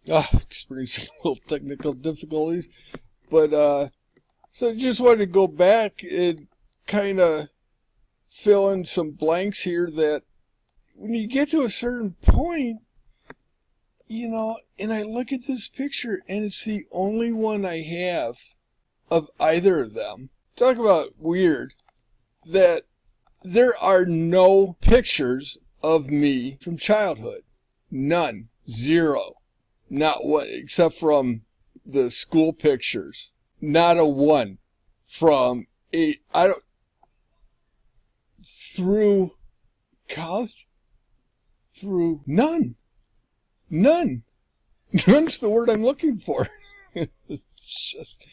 Experiencing a little technical difficulties. But, so just wanted to go back and kind of fill in some blanks here that when you get to a certain point, and I look at this picture and it's the only one I have of either of them. Talk about weird that there are no pictures of me from childhood. None. Zero. Not one, except from the school pictures. Not a one. Through college? Through none. None. None's the word I'm looking for. It's just,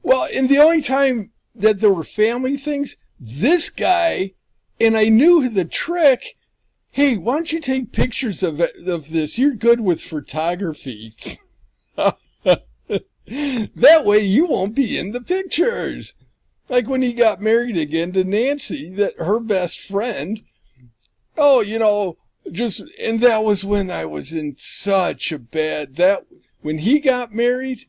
well, and the only time that there were family things, this guy, and I knew the trick. Hey, why don't you take pictures of this? You're good with photography. That way you won't be in the pictures. Like when he got married again to Nancy, that her best friend. Oh, and that was when I was in such a bad, when he got married,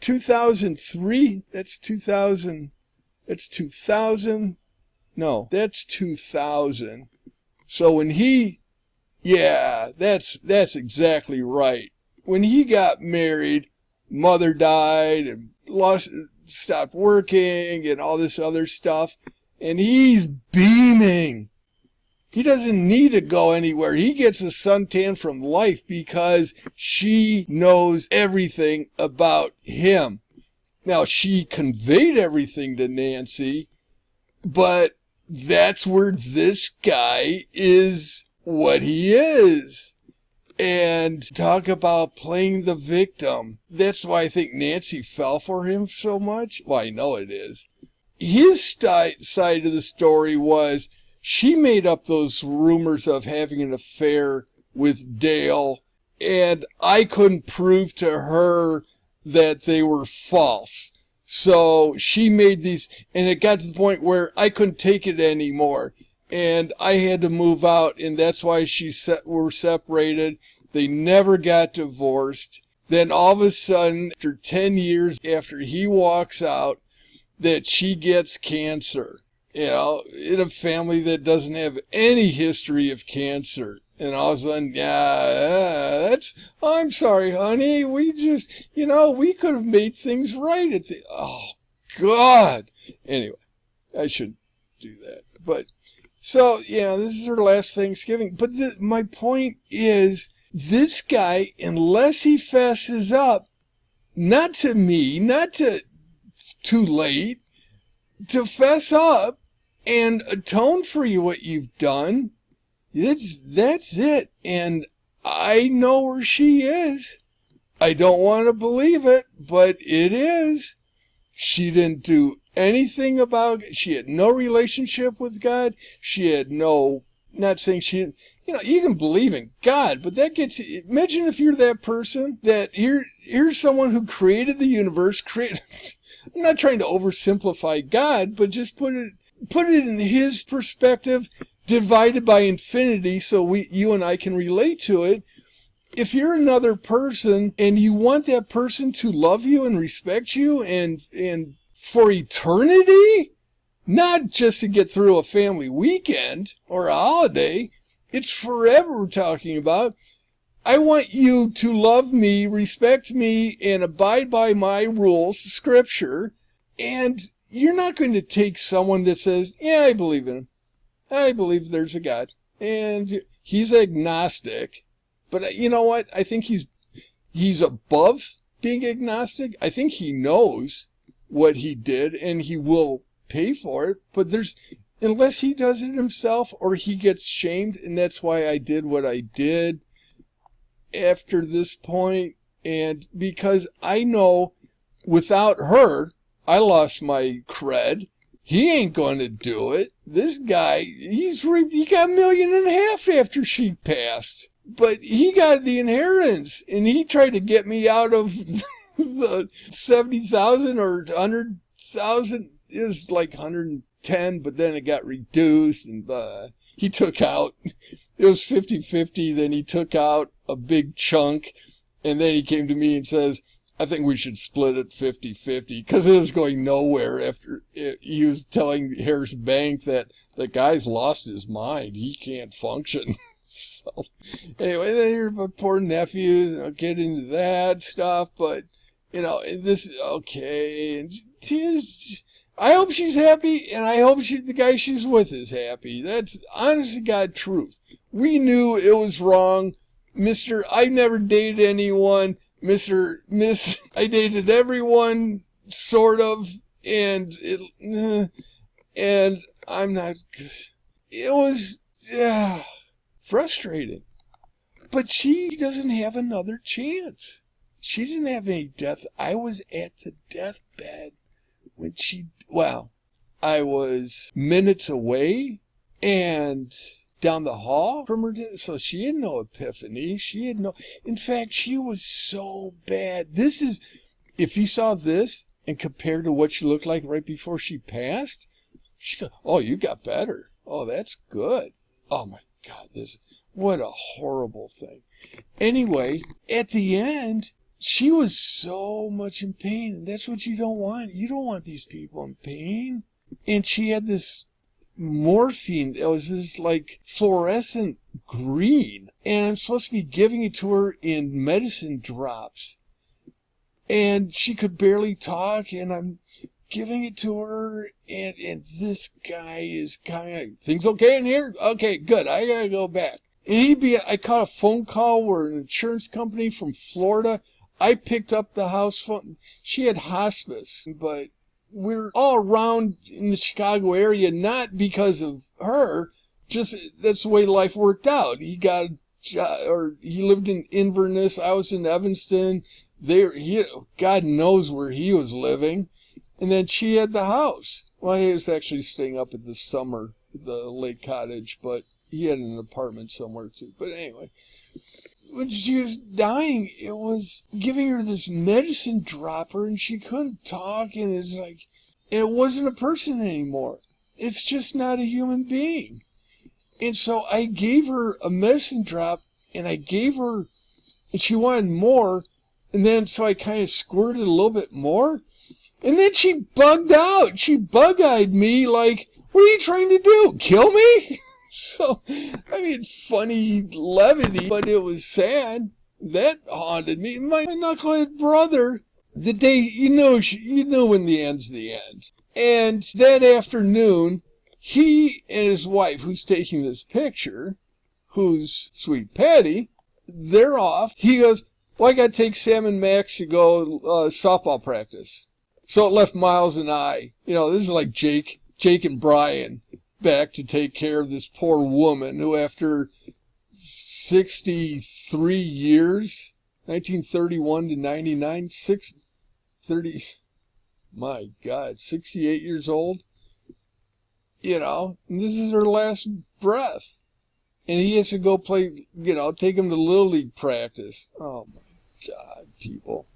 2003, that's 2000, no, that's 2000. So when that's exactly right. When he got married, mother died and stopped working and all this other stuff. And he's beaming. He doesn't need to go anywhere. He gets a suntan from life because she knows everything about him. Now, she conveyed everything to Nancy, but that's where this guy is what he is. And talk about playing the victim. That's why I think Nancy fell for him so much. Well, I know it is. His side of the story was she made up those rumors of having an affair with Dale, and I couldn't prove to her that they were false. So she made these, and it got to the point where I couldn't take it anymore. And I had to move out, and that's why were separated. They never got divorced. Then all of a sudden, after 10 years after he walks out, that she gets cancer. In a family that doesn't have any history of cancer. And all of a sudden, I'm sorry, honey, we just, we could have made things right oh, God. Anyway, I shouldn't do that. But, so, this is her last Thanksgiving. But my point is, this guy, unless he fesses up, not to me, not to too late, to fess up and atone for what you've done, that's it. And I know where she is. I don't want to believe it, but it is. She didn't do anything about it. She had no relationship with God. She had not saying she, you can believe in God, but that imagine if you're that person that here's someone who created the universe, I'm not trying to oversimplify God, but just put it in his perspective, divided by infinity, so you and I can relate to it. If you're another person and you want that person to love you and respect you and for eternity, not just to get through a family weekend or a holiday, it's forever we're talking about. I want you to love me, respect me, and abide by my rules, scripture, and you're not going to take someone that says, yeah, I believe in him. I believe there's a God. And he's agnostic. But you know what? I think he's above being agnostic. I think he knows what he did and he will pay for it. But unless he does it himself or he gets shamed, and that's why I did what I did after this point. And because I know without her, I lost my cred. He ain't going to do it. This guy, he got $1.5 million after she passed. But he got the inheritance, and he tried to get me out of the 70,000 or 100,000. It was like 110, but then it got reduced, and he took out, it was 50-50, then he took out a big chunk, And then he came to me and says, I think we should split it 50-50 because it was going nowhere after he was telling Harris Bank that the guy's lost his mind. He can't function. So anyway, then here's my poor nephew. I'll get into that stuff, but this okay. And I hope she's happy, and I hope the guy she's with is happy. That's honest to God truth. We knew it was wrong. I never dated anyone. I dated everyone, sort of, and I'm not good. It was, frustrating. But she doesn't have another chance. She didn't have any death. I was at the deathbed when I was minutes away and down the hall from her, so she had no epiphany. In fact, she was so bad. If you saw this and compared to what she looked like right before she passed, she goes, oh, you got better. Oh, that's good. Oh my God, what a horrible thing. Anyway, at the end, she was so much in pain, and that's what you don't want. You don't want these people in pain. And she had this morphine. It was this like fluorescent green, and I'm supposed to be giving it to her in medicine drops, and she could barely talk, and I'm giving it to her, and this guy is kind of, things okay in here? Okay, good, I gotta go back. And I caught a phone call where an insurance company from Florida, I picked up the house phone. She had hospice, but we're all around in the Chicago area, not because of her, just that's the way life worked out. He got a job, or he lived in Inverness, I was in Evanston. God knows where he was living. And then she had the house. Well, he was actually staying up at the Lake Cottage, but he had an apartment somewhere too. But anyway, when she was dying, it was giving her this medicine dropper, and she couldn't talk, and it wasn't a person anymore. It's just not a human being. And so I gave her a medicine drop, and and she wanted more, and then so I kind of squirted a little bit more, and then she bugged out. She bug-eyed me like, what are you trying to do, kill me? So, I mean, funny levity, but it was sad. That haunted me. My knucklehead brother, the day, you know when the end's the end. And that afternoon, he and his wife, who's taking this picture, who's Sweet Patty, they're off. He goes, well, I got to take Sam and Max to go softball practice. So it left Miles and I. This is like Jake and Brian back to take care of this poor woman who, after 63 years, 1931 to 99, 68 years old, and this is her last breath. And he has to go play, take him to Little League practice. Oh my God, people.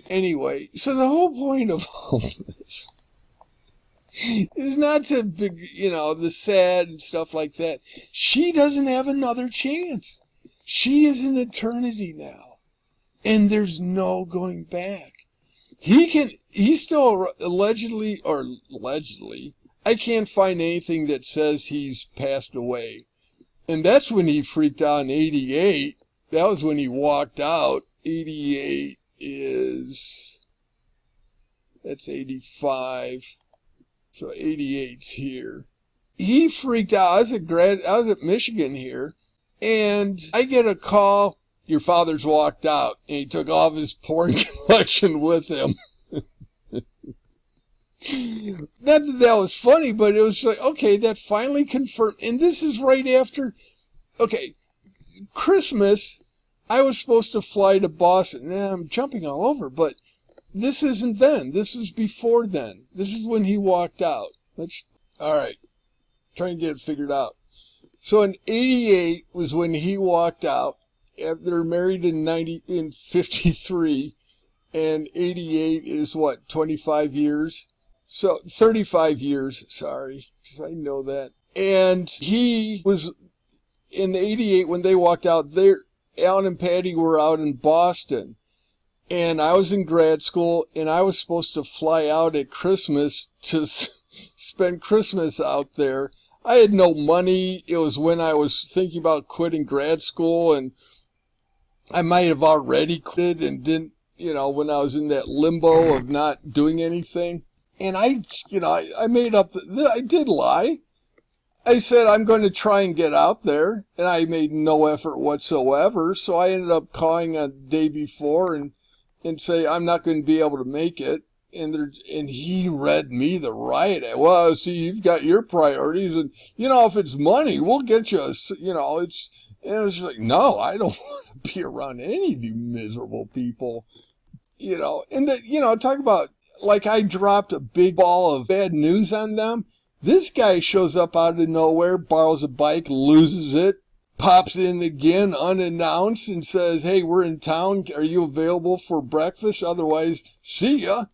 Anyway, so the whole point of all this is not to, the sad and stuff like that. She doesn't have another chance. She is in eternity now. And there's no going back. He's still allegedly, I can't find anything that says he's passed away. And that's when he freaked out in 88. That was when he walked out. 88 that's 85. So 88's here. He freaked out. I was at Michigan here, and I get a call, your father's walked out, and he took all of his porn collection with him. Not that was funny, but it was like, okay, that finally confirmed. And this is right after, Christmas, I was supposed to fly to Boston. Now, I'm jumping all over, but this isn't then. This is before then. This is when he walked out. All right. Trying to get it figured out. So in 88 was when he walked out. They're married in 53, and 88 is what, 25 years? So 35 years, sorry, because I know that. And he was in 88 when they walked out there. Alan and Patty were out in Boston, and I was in grad school, and I was supposed to fly out at Christmas to spend Christmas out there. I had no money. It was when I was thinking about quitting grad school, and I might have already quit and didn't, when I was in that limbo of not doing anything. And I made up, I did lie. I said, I'm going to try and get out there, and I made no effort whatsoever. So I ended up calling a day before and say, I'm not going to be able to make it. And he read me the riot. Well, see, you've got your priorities, and, if it's money, we'll get you, and it was like, no, I don't want to be around any of you miserable people, and that, talk about, like, I dropped a big ball of bad news on them. This guy shows up out of nowhere, borrows a bike, loses it, pops in again unannounced and says, hey, we're in town. Are you available for breakfast? Otherwise, see ya.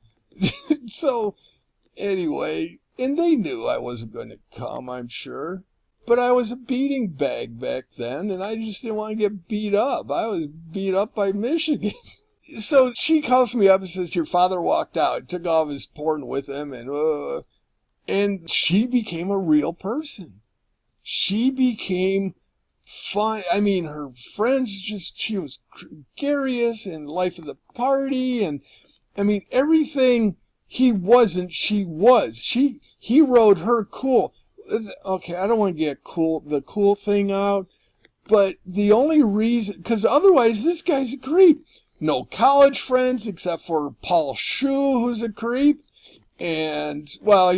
So, anyway, and they knew I wasn't going to come, I'm sure. But I was a beating bag back then, and I just didn't want to get beat up. I was beat up by Michigan. So she calls me up and says, your father walked out, took all of his porn with him, and she became a real person. She became fun. I mean, her friends she was gregarious and life of the party, and I mean, everything he wasn't, she was. He rode her cool. Okay, I don't want to get the cool thing out, but the only reason, because otherwise this guy's a creep. No college friends except for Paul Shue, who's a creep. And, well,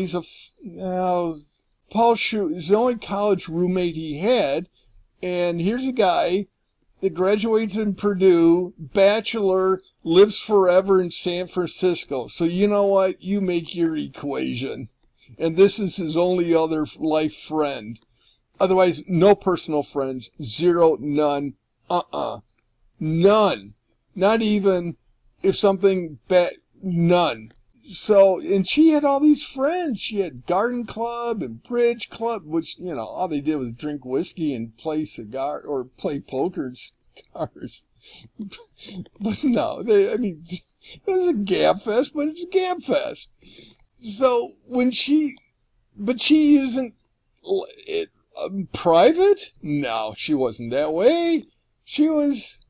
Paul Shue is the only college roommate he had. And here's a guy that graduates in Purdue, bachelor, lives forever in San Francisco. So you know what? You make your equation. And this is his only other life friend. Otherwise, no personal friends. Zero, none, none. Not even if something bad, none. So, and she had all these friends. She had garden club and bridge club, which, all they did was drink whiskey and play poker and cigars. But no, it was a gab fest, but it's a gab fest. So but she isn't private? No, she wasn't that way. She was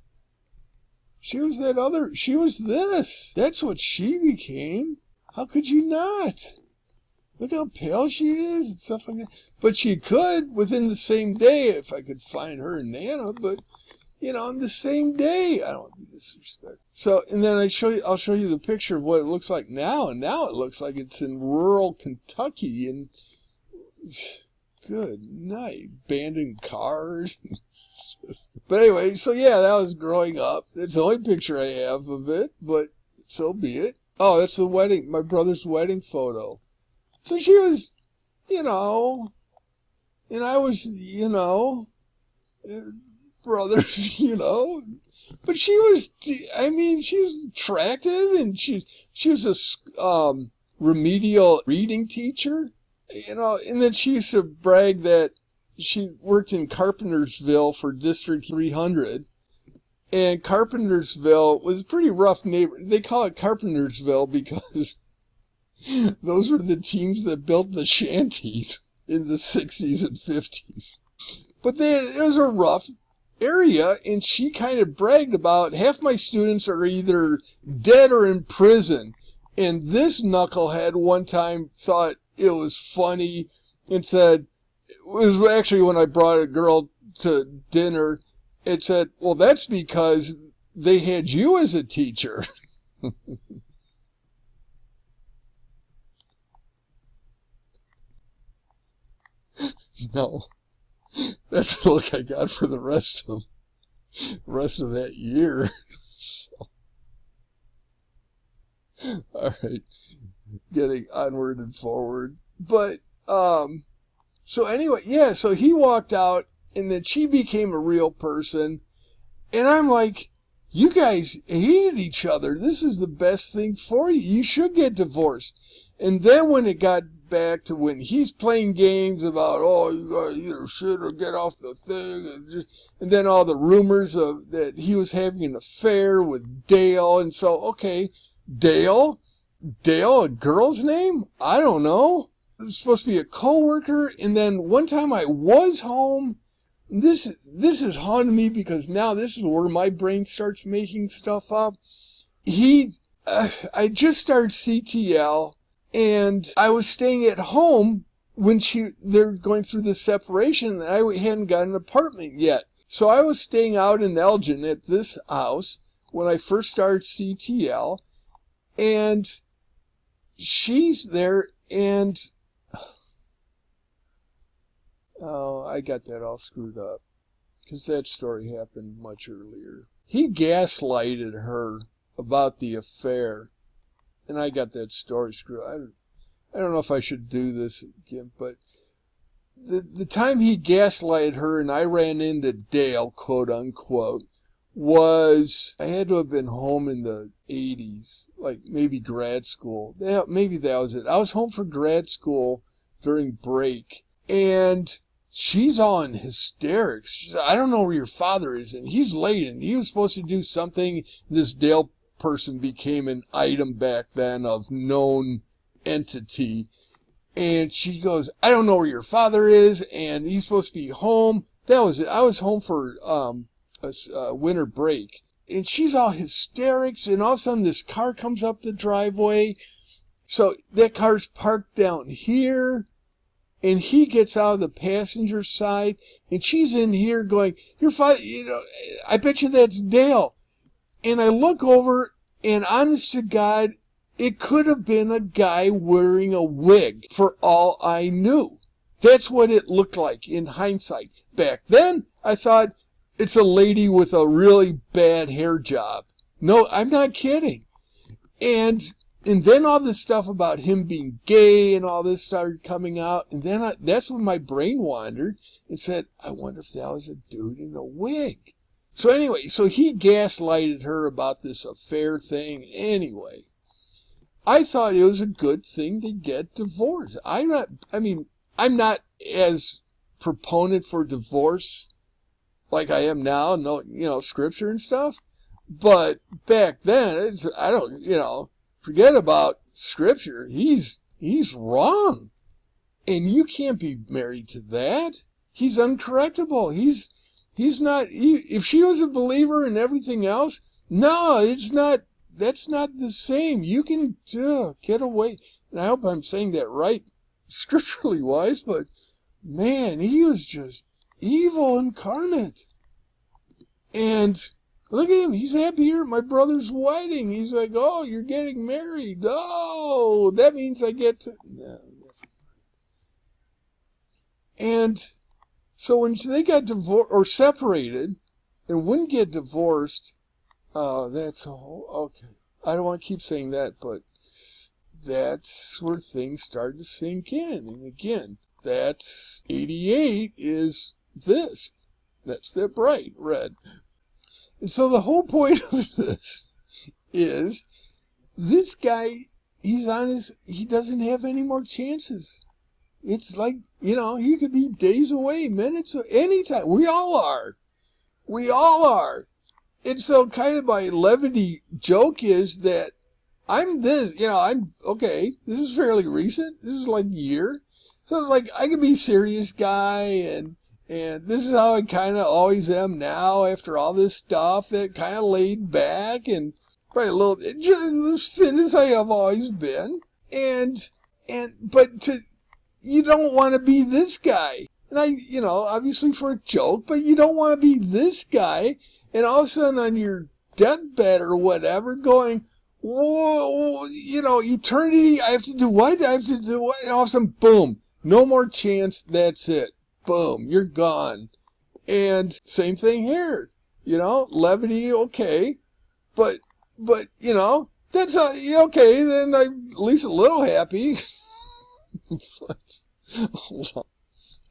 this. That's what she became. How could you not? Look how pale she is and stuff like that. But she could, within the same day, if I could find her and Nana, but, in the same day, I don't want to be disrespectful. So, and then I'll show you the picture of what it looks like now, and now it looks like it's in rural Kentucky, and good night, abandoned cars. But anyway, so yeah, that was growing up. It's the only picture I have of it, but so be it. Oh, that's the wedding, my brother's wedding photo. So she was, and I was, brothers, But she was, she was attractive, and she was a remedial reading teacher, and then she used to brag that she worked in Carpentersville for District 300, and Carpentersville was a pretty rough neighborhood. They call it Carpentersville because those were the teams that built the shanties in the 60s and 50s. But it was a rough area, and she kind of bragged about half my students are either dead or in prison. And this knucklehead one time thought it was funny and said, it was actually when I brought a girl to dinner, it said, well, that's because they had you as a teacher. No, that's the look I got for the rest of that year. So, all right, getting onward and forward. But so anyway, yeah. So he walked out, and then she became a real person, and I'm like, you guys hated each other. This is the best thing for you. You should get divorced. And then when it got back to when he's playing games about, oh, you gotta either shit or get off the thing, and then all the rumors of that he was having an affair with Dale, and so, okay, Dale, a girl's name? I don't know. It was supposed to be a coworker, and then one time I was home. This is haunting me because now this is where my brain starts making stuff up. I just started CTL, and I was staying at home when they're going through the separation, and I hadn't got an apartment yet. So I was staying out in Elgin at this house when I first started CTL, and she's there, and oh, I got that all screwed up, because that story happened much earlier. He gaslighted her about the affair, and I got that story screwed up. I don't know if I should do this again, but the time he gaslighted her and I ran into Dale, quote unquote, was, I had to have been home in the 80s, like maybe grad school. Maybe that was it. I was home for grad school during break, and she's all in hysterics. She said, I don't know where your father is, and he's late, and he was supposed to do something. This Dale person became an item back then of known entity. And she goes, I don't know where your father is, and he's supposed to be home. That was it. I was home for a winter break. And she's all hysterics, and all of a sudden this car comes up the driveway. So that car's parked down here, and he gets out of the passenger side, and she's in here going, your father, I bet you that's Dale. And I look over, and honest to God, it could have been a guy wearing a wig, for all I knew. That's what it looked like in hindsight. Back then, I thought, it's a lady with a really bad hair job. No, I'm not kidding. And then all this stuff about him being gay and all this started coming out. And then that's when my brain wandered and said, I wonder if that was a dude in a wig. So anyway, so he gaslighted her about this affair thing. Anyway, I thought it was a good thing to get divorced. I'm not as proponent for divorce like I am now, no, scripture and stuff. But back then, forget about scripture. He's wrong. And you can't be married to that. He's uncorrectable. He's not, if she was a believer and everything else, no, it's not, that's not the same. You can get away. And I hope I'm saying that right, scripturally wise, but man, he was just evil incarnate. And look at him, he's happy here at my brother's wedding. He's like, oh, you're getting married. Oh, that means I get to, no. And so when they got divorced or separated and wouldn't get divorced, that's a whole, okay. I don't want to keep saying that, but that's where things started to sink in. And again, that's 88 is this. That's that bright red. And so the whole point of this is this guy, he doesn't have any more chances. It's like, he could be days away, minutes, anytime. We all are. And so kind of my levity joke is that okay, this is fairly recent. This is like a year. So it's like, I could be a serious guy, and this is how I kind of always am now after all this stuff, that kind of laid back and probably a little, just as thin as I have always been. But you don't want to be this guy. And obviously for a joke, but you don't want to be this guy. And all of a sudden on your deathbed or whatever going, whoa, eternity, I have to do what? And all of a sudden, boom, no more chance, that's it. Boom, you're gone. And same thing here. Levity, okay. But that's okay, then I'm at least a little happy. Hold on.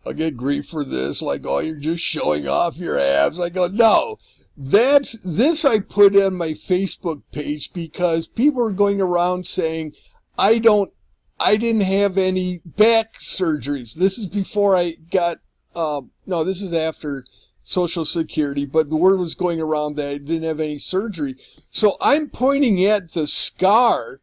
I'll get grief for this, like, oh, you're just showing off your abs. I go, no. This I put on my Facebook page because people are going around saying, I don't I didn't have any back surgeries. This is before I got, no, this is after Social Security, but the word was going around that I didn't have any surgery. So I'm pointing at the scar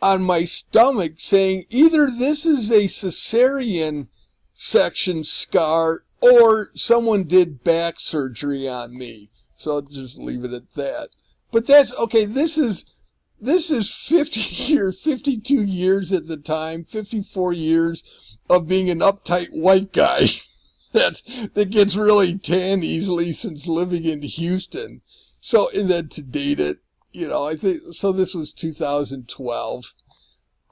on my stomach saying either this is a cesarean section scar or someone did back surgery on me. So I'll just leave it at that. But that's, okay, this is 50 years, 52 years at the time, 54 years of being an uptight white guy that gets really tan easily since living in Houston. So, and then to date it, you know, I think, so this was 2012.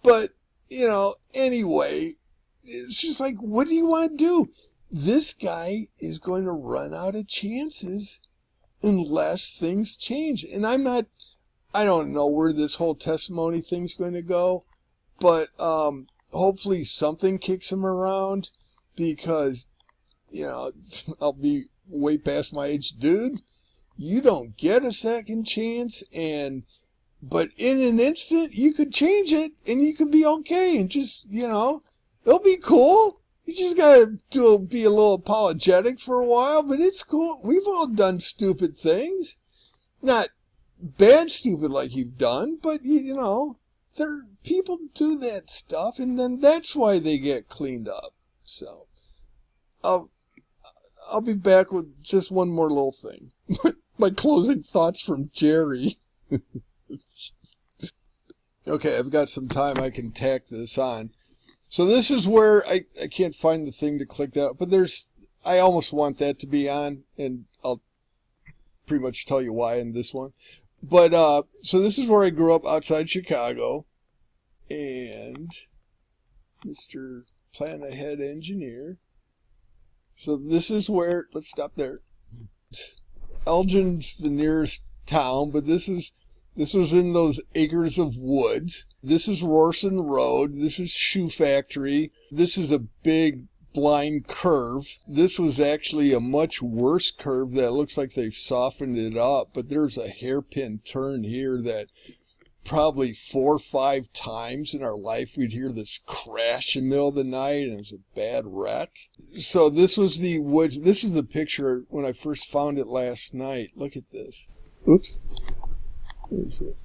But, you know, anyway, it's just like, what do you want to do? This guy is going to run out of chances unless things change. And I don't know where this whole testimony thing's going to go, but hopefully something kicks him around, because, you know, I'll be way past my age. Dude, you don't get a second chance, but in an instant, you could change it, and you could be okay, and just, you know, it'll be cool. You just gotta be a little apologetic for a while, but it's cool. We've all done stupid things. Not bad stupid like you've done, but, you know, people do that stuff, and then that's why they get cleaned up. So, I'll be back with just one more little thing. My closing thoughts from Jerry. Okay, I've got some time I can tack this on. So this is where I can't find the thing to click that, but I almost want that to be on, and I'll pretty much tell you why in this one. But, so this is where I grew up outside Chicago, and Mr. Plan Ahead Engineer. So this is where, let's stop there. Elgin's the nearest town, but this was in those acres of woods. This is Rorson Road. This is Shoe Factory. This is a big blind curve. This was actually a much worse curve that looks like they've softened it up, but there's a hairpin turn here that probably 4 or 5 times in our life we'd hear this crash in the middle of the night, and it was a bad wreck. So this was the woods. This is the picture when I first found it last night. Look at this. Oops. Where's it?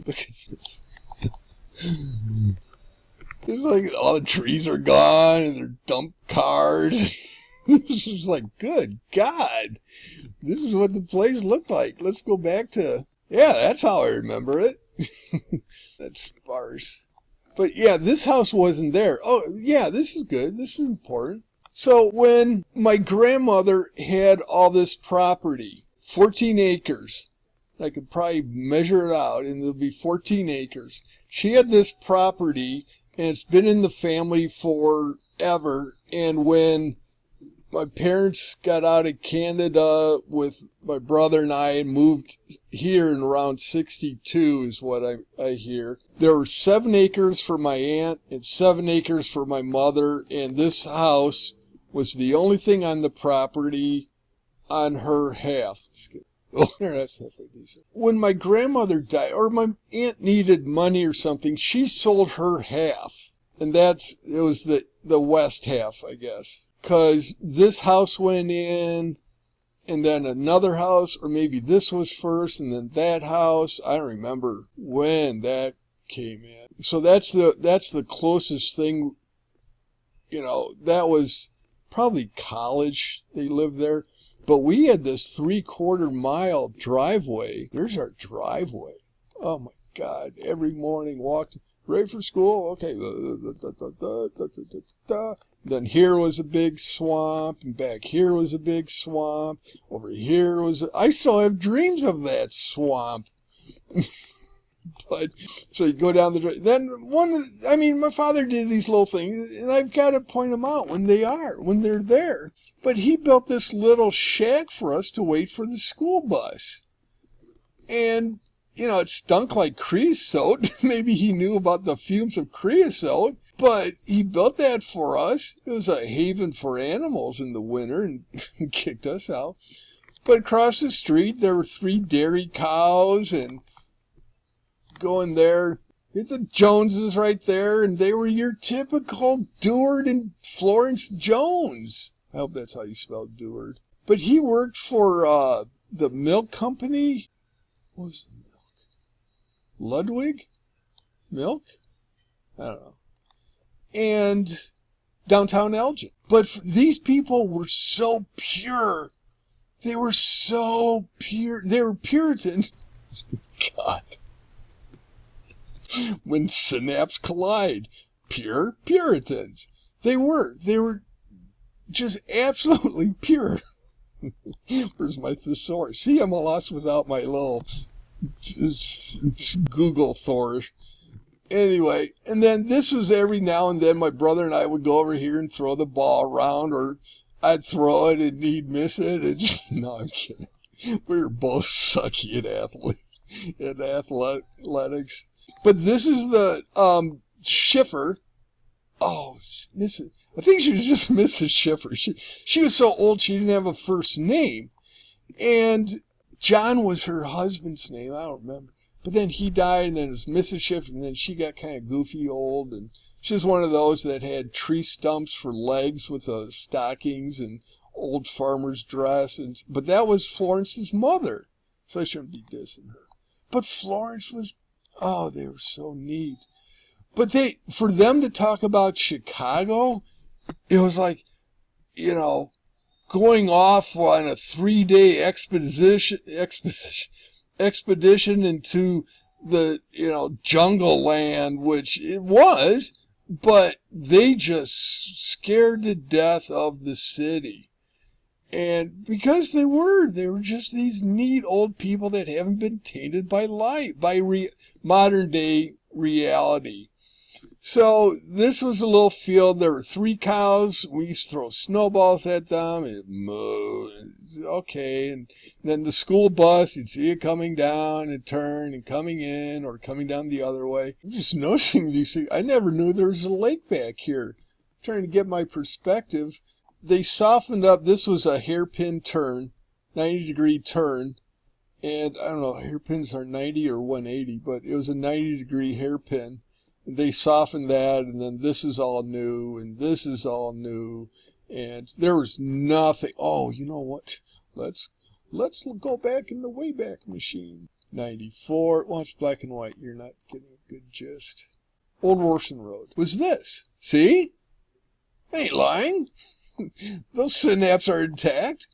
Look at this. It's like all the trees are gone and they're dump cars. This is like, good God. This is what the place looked like. Let's go back to, yeah, that's how I remember it. That's sparse. But yeah, this house wasn't there. Oh, yeah, this is good. This is important. So when my grandmother had all this property, 14 acres, I could probably measure it out, and there'll be 14 acres. She had this property, and it's been in the family forever. And when my parents got out of Canada with my brother and I and moved here in around 62 is what I hear. There were 7 acres for my aunt and 7 acres for my mother, and this house was the only thing on the property on her half. Oh, that's halfway decent. When my grandmother died, or my aunt needed money or something, she sold her half. And it was the west half, I guess. 'Cause this house went in, and then another house, or maybe this was first, and then that house. I don't remember when that came in. So that's the closest thing, you know, that was probably college. They lived there. But we had this 3/4 mile driveway. There's our driveway. Oh my God. Every morning walked, ready for school? Okay. Then here was a big swamp, and back here was a big swamp. Over here I still have dreams of that swamp. But, so you go down then my father did these little things, and I've got to point them out when they're there. But he built this little shack for us to wait for the school bus. And, you know, it stunk like creosote. Maybe he knew about the fumes of creosote, but he built that for us. It was a haven for animals in the winter, and kicked us out. But across the street, there were 3 dairy cows, and going there, It's the Joneses right there, and they were your typical Deward and Florence Jones. I hope that's how you spell Deward. But he worked for the milk company. What was the milk? Ludwig? Milk? I don't know. And downtown Elgin. But these people were so pure. They were so pure. They were Puritan. God. When synapses collide, pure Puritans. They were just absolutely pure. Where's my thesaurus? See, I'm lost without my little Google Thor. Anyway, and then this is every now and then my brother and I would go over here and throw the ball around, or I'd throw it and he'd miss it. And just, no, I'm kidding. We were both sucky at athletics. But this is the Schiffer. Oh, I think she was just Mrs. Schiffer. She was so old she didn't have a first name. And John was her husband's name. I don't remember. But then he died, and then it was Mrs. Schiffer, and then she got kind of goofy old. And she was one of those that had tree stumps for legs with stockings and old farmer's dress. But that was Florence's mother. So I shouldn't be dissing her. But Florence was, oh, they were so neat. But for them to talk about Chicago, it was like, going off on a 3-day expedition into the, jungle land, which it was, but they just scared to death of the city. And because they were just these neat old people that haven't been tainted by life, by modern day reality. So this was a little field. There were 3 cows. We used to throw snowballs at them. It moved. Okay. And then the school bus, you'd see it coming down and turn and coming in or coming down the other way. I'm just noticing these things. I never knew there was a lake back here. I'm trying to get my perspective. They softened up. This was a hairpin turn, 90-degree turn. And I don't know, hairpins are 90 or 180, but it was a 90-degree hairpin. They softened that, and then this is all new, and this is all new, and there was nothing. Oh, you know what? Let's go back in the Wayback Machine. 94. Well, it's black and white. You're not getting a good gist. Old Warson Road was this. See? I ain't lying. Those synapses are intact.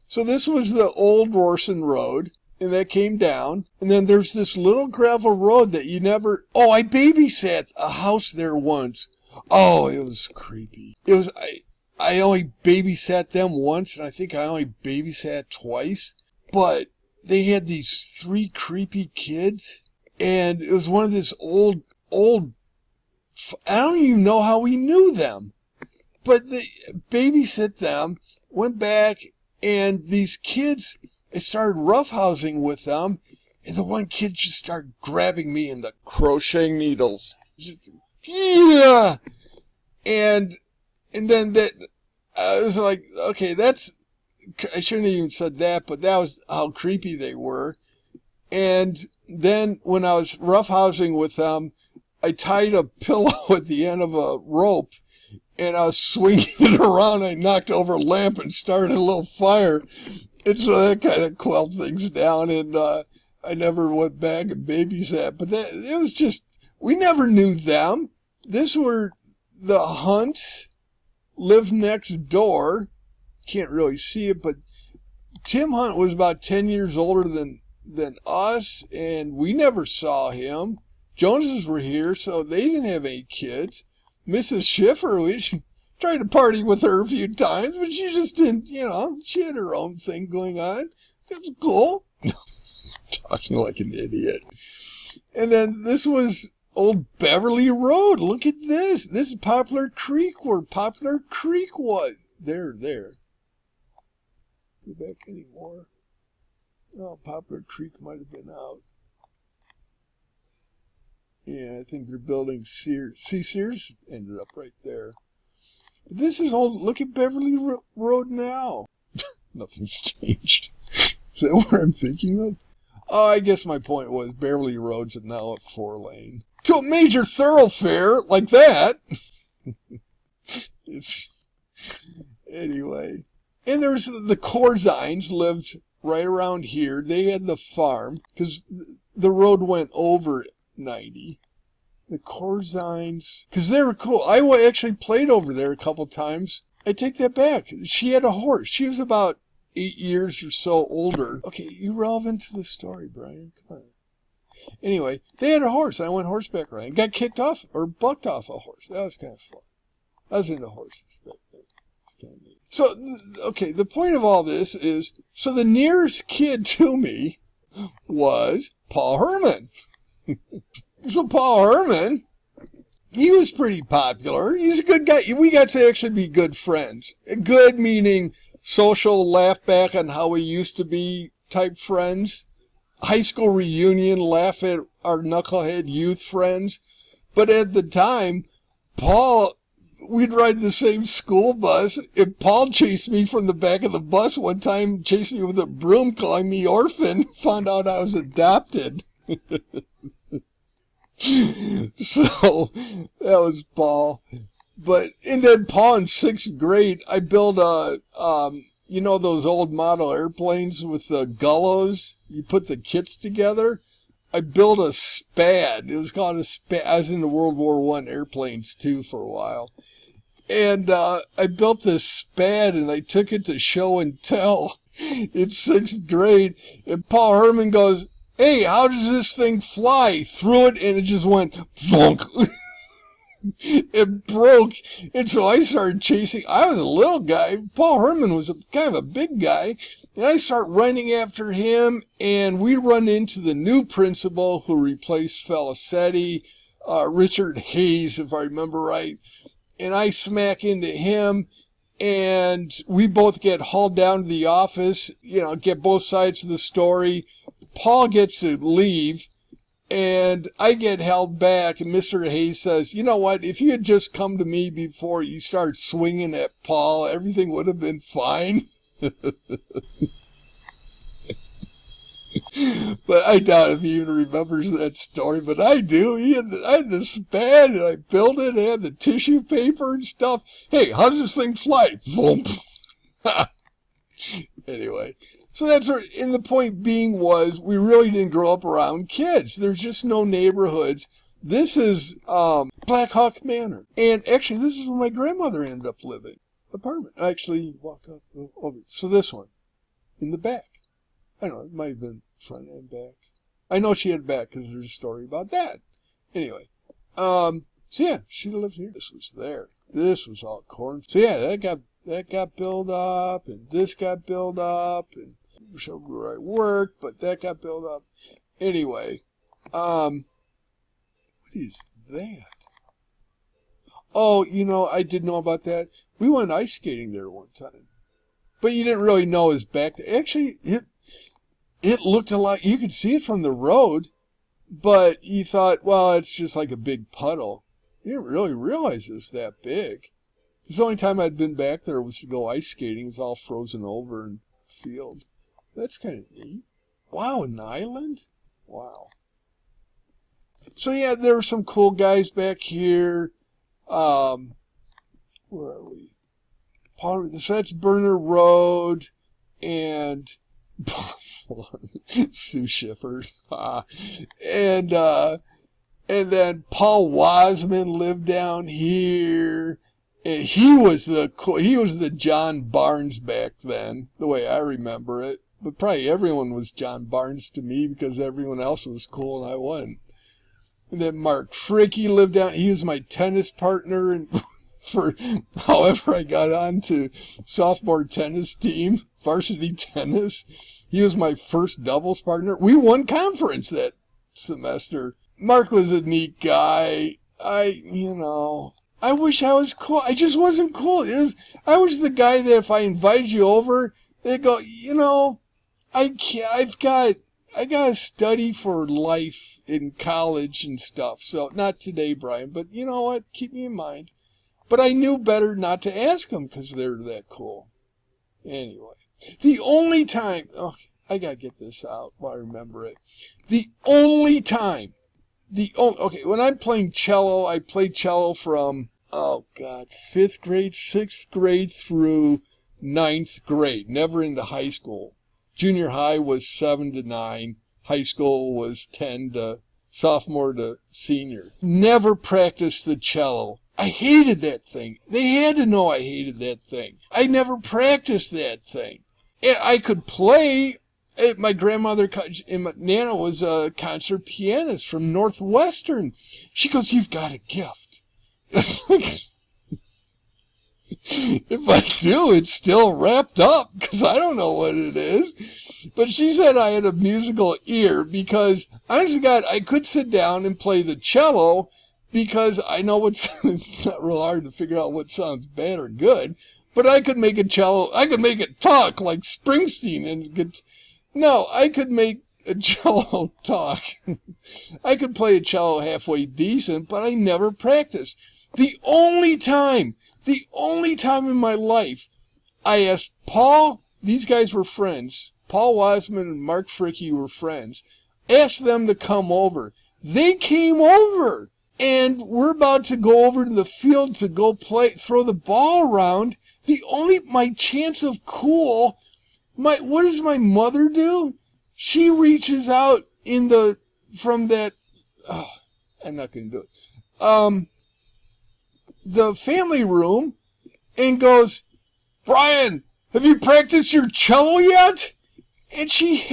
So this was the Old Warson Road. And that came down, and then there's this little gravel road that you never... Oh, I babysat a house there once. Oh, it was creepy. It was... I only babysat them once, and I think I only babysat twice. But they had these 3 creepy kids, and it was one of this old... I don't even know how we knew them. But they babysit them, went back, and these kids... I started roughhousing with them, and the one kid just started grabbing me in the crocheting needles. Just, yeah! And then I was like, okay, I shouldn't have even said that, but that was how creepy they were. And then when I was roughhousing with them, I tied a pillow at the end of a rope, and I was swinging it around. I knocked over a lamp and started a little fire. And so that kind of quelled things down, and I never went back and babysat. But it was just, we never knew them. This were the Hunts, lived next door. Can't really see it, but Tim Hunt was about 10 years older than us, and we never saw him. Joneses were here, so they didn't have any kids. Mrs. Schiffer, we tried to party with her a few times, but she just didn't, she had her own thing going on. That was cool. Talking like an idiot. And then this was Old Beverly Road. Look at this. This is Poplar Creek, where Poplar Creek was. There. Go back anymore. Oh, Poplar Creek might have been out. Yeah, I think they're building Sears. See, Sears ended up right there. But this is old. Look at Beverly Road now. Nothing's changed. Is that what I'm thinking of? Oh, I guess my point was Beverly Road's now a 4-lane. to a major thoroughfare like that. Anyway. And there's the Corzines lived right around here. They had the farm because the road went over 90. The Corzines, because they were cool. I actually played over there a couple times. I take that back. She had a horse. She was about 8 years or so older. Okay, irrelevant to the story, Brian. Come on. Anyway, they had a horse. I went horseback riding. Got kicked off or bucked off a horse. That was kind of fun. I was into horses back then. It's kind of neat. So, okay, the point of all this is, so the nearest kid to me was Paul Herman. So Paul Herman, he was pretty popular. He's a good guy. We got to actually be good friends. Good meaning social, laugh back on how we used to be type friends. High school reunion, laugh at our knucklehead youth friends. But at the time, Paul, we'd ride the same school bus, and Paul chased me from the back of the bus one time, chased me with a broom, calling me orphan, found out I was adopted. So, that was Paul. And then Paul in 6th grade, I built you know those old model airplanes with the gullos? You put the kits together? I built a SPAD. It was called a SPAD. I was into World War I airplanes too for a while. And I built this SPAD and I took it to show and tell in 6th grade. And Paul Herman goes, "Hey, how does this thing fly?" Threw it and it just went thunk. It broke. And so I started chasing. I was a little guy. Paul Herman was kind of a big guy. And I start running after him, and we run into the new principal who replaced Felicetti, Richard Hayes, if I remember right. And I smack into him, and we both get hauled down to the office, get both sides of the story. Paul gets to leave, and I get held back, and Mr. Hayes says, "You know what, if you had just come to me before you start swinging at Paul, everything would have been fine." But I doubt if he even remembers that story, but I do. I had the SPAD, and I built it, and I had the tissue paper and stuff. Hey, how does this thing fly? Thump. Anyway, so that's what, and the point being was, we really didn't grow up around kids. There's just no neighborhoods. This is Black Hawk Manor. And actually, this is where my grandmother ended up living. Apartment. I actually walk up over. So this one, in the back. I don't know, it might have been front and back. I know she had back because there's a story about that. Anyway, so yeah, she lived here. This was there. This was all corn. So yeah, that got built up, and this got built up, and I wish I knew where I worked, but that got built up. Anyway, what is that? Oh, I did know about that. We went ice skating there one time. But you didn't really know it was back there. Actually, it looked a lot, you could see it from the road, but you thought, well, it's just like a big puddle. You didn't really realize it was that big. The only time I'd been back there was to go ice skating. It was all frozen over in the field. That's kind of neat. Wow, an island? Wow. So yeah, there were some cool guys back here. Where are we? So that's Burner Road and Sue Schiffer. And then Paul Wasman lived down here. And he was the John Barnes back then, the way I remember it. But probably everyone was John Barnes to me because everyone else was cool and I wasn't. And then Mark Fricke lived down. He was my tennis partner, and for however I got on to sophomore tennis team, varsity tennis. He was my first doubles partner. We won conference that semester. Mark was a neat guy. I wish I was cool. I just wasn't cool. I was the guy that if I invited you over, they'd go, I gotta study for life in college and stuff. So, not today, Brian, but you know what? Keep me in mind. But I knew better not to ask them because they're that cool. Anyway, the only time, I gotta get this out while I remember it. The only time Okay, when I'm playing cello, I played cello from, 5th grade, 6th grade through 9th grade, never into high school. Junior high was 7 to 9. High school was 10 to sophomore to senior. Never practiced the cello. I hated that thing. They had to know I hated that thing. I never practiced that thing. And I could play. My grandmother, Nana, was a concert pianist from Northwestern. She goes, "You've got a gift." It's like, if I do, it's still wrapped up because I don't know what it is. But she said I had a musical ear because, honestly, God, I could sit down and play the cello because I know it's not real hard to figure out what sounds bad or good. But I could make a cello, I could make it talk like Springsteen and get. No, I could make a cello talk. I could play a cello halfway decent, but I never practiced. The only time in my life I asked Paul, these guys were friends. Paul Wasman and Mark Fricke were friends. Asked them to come over. They came over. And we're about to go over to the field to go throw the ball around. My chance of what does my mother do? She reaches out I'm not going to do it. The family room and goes, "Brian, have you practiced your cello yet?" And she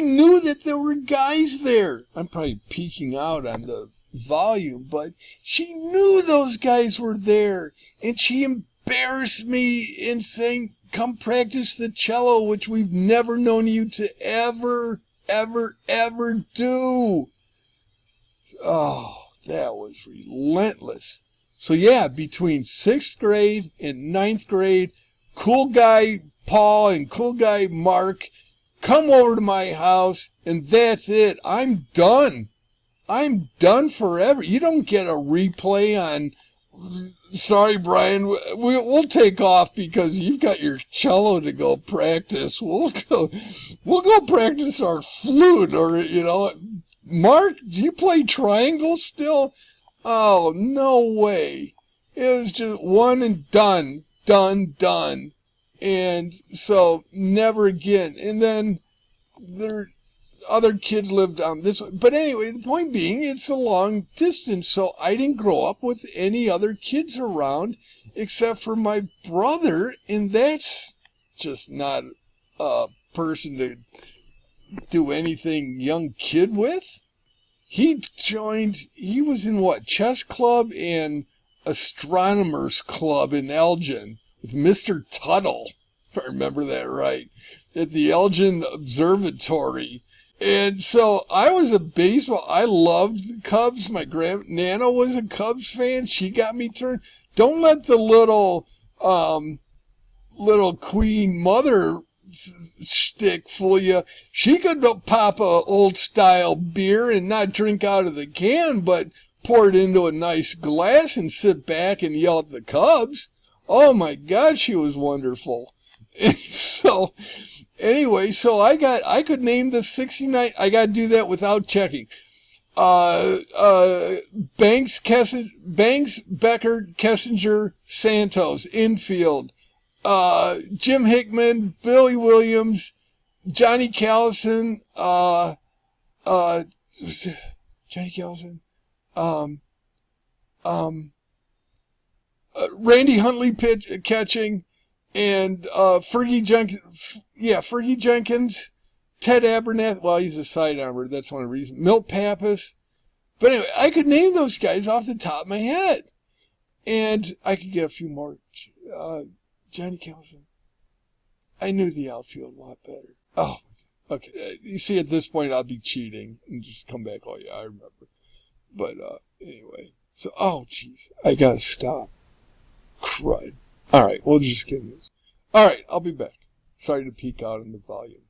knew that there were guys there. I'm probably peeking out on the volume, but she knew those guys were there. And she embarrassed me in saying, "Come practice the cello," which we've never known you to ever do. Oh, that was relentless. So yeah, between 6th grade and 9th grade, cool guy Paul and cool guy Mark come over to my house, and that's it. I'm done. I'm done forever. You don't get a replay on, "Sorry, Brian, we'll take off because you've got your cello to go practice. We'll go practice our flute," or, "Mark, do you play triangle still?" Oh, no way. It was just one and done. And so never again. And then other kids lived down this way. But anyway, the point being, it's a long distance. So I didn't grow up with any other kids around except for my brother. And that's just not a person to do anything young kid with. He was in chess club and astronomers club in Elgin with Mr. Tuttle, if I remember that right, at the Elgin Observatory. And so I was I loved the Cubs. My Nana was a Cubs fan. She got me turned. Don't let the little Queen Mother shtick fool you. She could pop a old style beer and not drink out of the can, but pour it into a nice glass and sit back and yell at the Cubs. Oh my God, she was wonderful. So anyway, so I could name the 69. I got to do that without checking. Banks, Becker, Kessinger, Santos, infield. Jim Hickman, Billy Williams, Johnny Callison, Randy Huntley catching, and Fergie Jenkins, Ted Abernathy. Well, he's a sidearmer. That's one reason. Milt Pappas. But anyway, I could name those guys off the top of my head, and I could get a few more. Johnny Callison. I knew the outfield a lot better. Oh, okay. You see, at this point, I'll be cheating and just come back. Oh, yeah, I remember. But anyway. So, jeez. I gotta stop. Crud. All right, we'll just get this. All right, I'll be back. Sorry to peek out on the volume.